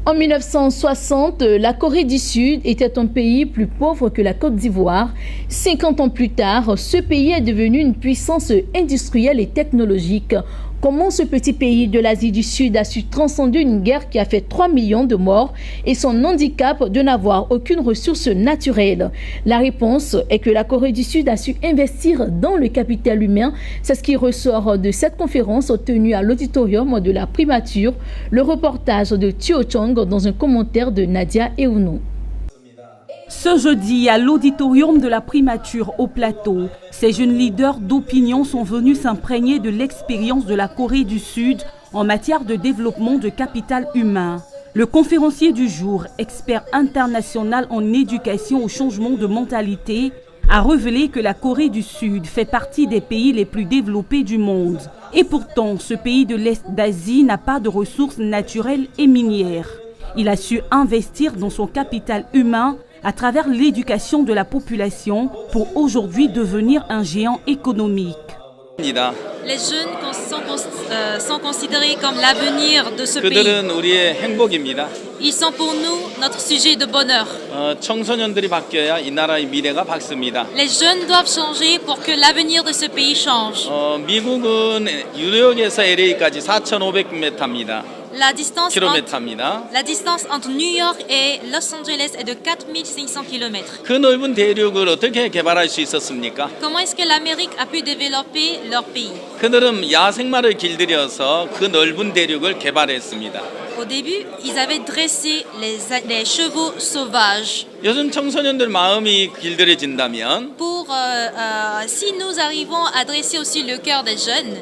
En 1960, la Corée du Sud était un pays plus pauvre que la Côte d'Ivoire. 50 ans plus tard, ce pays est devenu une puissance industrielle et technologique. Comment ce petit pays de l'Asie du Sud a su transcender une guerre qui a fait 3 millions de morts et son handicap de n'avoir aucune ressource naturelle? La réponse est que la Corée du Sud a su investir dans le capital humain. C'est ce qui ressort de cette conférence tenue à l'auditorium de la primature. Le reportage de Tio Chong dans un commentaire de Nadia Eounou. Ce jeudi, à l'auditorium de la primature au plateau, ces jeunes leaders d'opinion sont venus s'imprégner de l'expérience de la Corée du Sud en matière de développement de capital humain. Le conférencier du jour, expert international en éducation au changement de mentalité, a révélé que la Corée du Sud fait partie des pays les plus développés du monde. Et pourtant, ce pays de l'Est d'Asie n'a pas de ressources naturelles et minières. Il a su investir dans son capital humain à travers l'éducation de la population pour aujourd'hui devenir un géant économique. Les jeunes sont considérés comme l'avenir de ce pays. Ils sont pour nous notre sujet de bonheur. Les jeunes doivent changer pour que l'avenir de ce pays change. La distance entre New York et Los Angeles est de 4500 km. Comment est-ce que l'Amérique a pu développer leur pays? Au début, ils avaient dressé les chevaux sauvages. Si nous arrivons à dresser aussi le cœur des jeunes,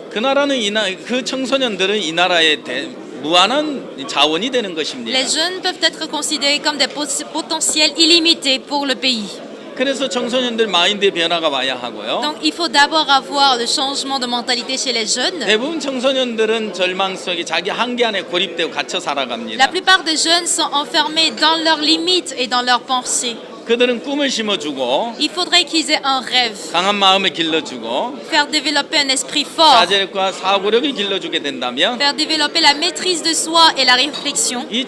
les jeunes peuvent être considérés comme des potentiels illimités pour le pays. Donc il faut d'abord avoir le changement de mentalité chez les jeunes. La plupart des jeunes sont enfermés dans leurs limites et dans leurs pensées. Il faudrait qu'ils aient un rêve, faire développer un esprit fort, faire développer la maîtrise de soi et la réflexion. Vous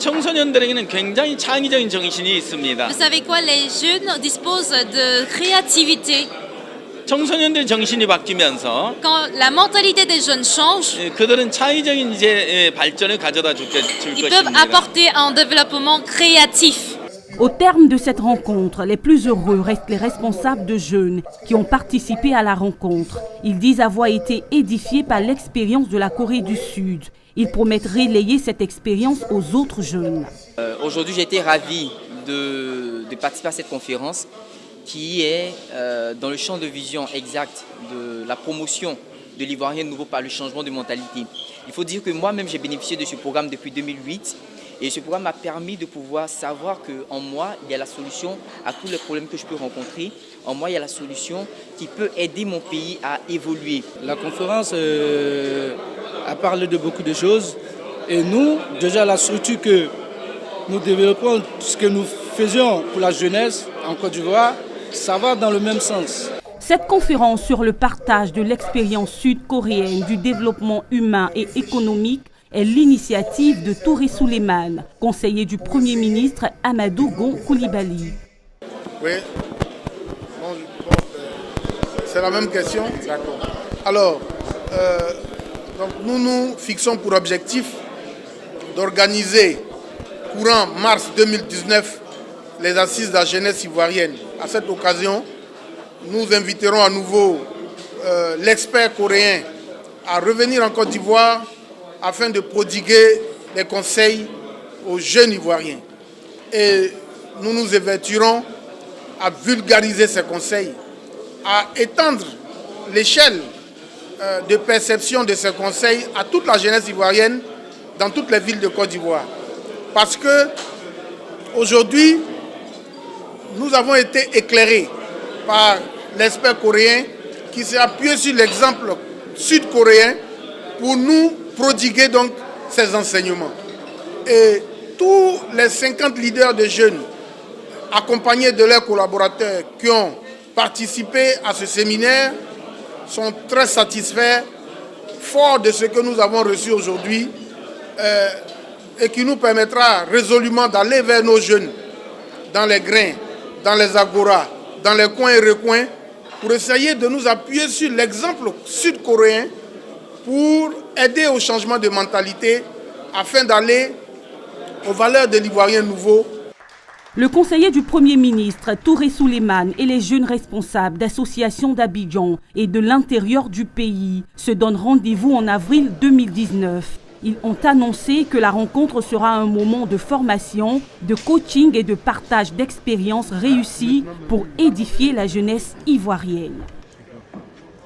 savez quoi, les jeunes disposent de créativité. Quand la mentalité des jeunes change, ils peuvent apporter un développement créatif. Au terme de cette rencontre, les plus heureux restent les responsables de jeunes qui ont participé à la rencontre. Ils disent avoir été édifiés par l'expérience de la Corée du Sud. Ils promettent relayer cette expérience aux autres jeunes. Aujourd'hui, j'ai été ravi de participer à cette conférence qui est dans le champ de vision exact de la promotion de l'Ivoirien nouveau par le changement de mentalité. Il faut dire que moi-même, j'ai bénéficié de ce programme depuis 2008. Et ce programme m'a permis de pouvoir savoir qu'en moi, il y a la solution à tous les problèmes que je peux rencontrer. En moi, il y a la solution qui peut aider mon pays à évoluer. La conférence a parlé de beaucoup de choses. Et nous, déjà la structure que nous développons, ce que nous faisions pour la jeunesse en Côte d'Ivoire, ça va dans le même sens. Cette conférence sur le partage de l'expérience sud-coréenne du développement humain et économique est l'initiative de Touré Souleymane, conseiller du Premier ministre Amadou Gon Coulibaly. Oui, c'est la même question. D'accord. Alors, donc nous nous fixons pour objectif d'organiser courant mars 2019 les assises de la jeunesse ivoirienne. À cette occasion, nous inviterons à nouveau l'expert coréen à revenir en Côte d'Ivoire afin de prodiguer des conseils aux jeunes Ivoiriens. Et nous nous évertuerons à vulgariser ces conseils, à étendre l'échelle de perception de ces conseils à toute la jeunesse ivoirienne dans toutes les villes de Côte d'Ivoire. Parce que aujourd'hui, nous avons été éclairés par l'expert coréen qui s'est appuyé sur l'exemple sud-coréen pour nous prodiguer donc ces enseignements. Et tous les 50 leaders de jeunes, accompagnés de leurs collaborateurs qui ont participé à ce séminaire, sont très satisfaits, forts de ce que nous avons reçu aujourd'hui, et qui nous permettra résolument d'aller vers nos jeunes dans les grains, dans les agoras, dans les coins et recoins, pour essayer de nous appuyer sur l'exemple sud-coréen pour aider au changement de mentalité afin d'aller aux valeurs de l'Ivoirien nouveau. Le conseiller du Premier ministre, Touré Souleymane, et les jeunes responsables d'associations d'Abidjan et de l'intérieur du pays se donnent rendez-vous en avril 2019. Ils ont annoncé que la rencontre sera un moment de formation, de coaching et de partage d'expériences réussies pour édifier la jeunesse ivoirienne.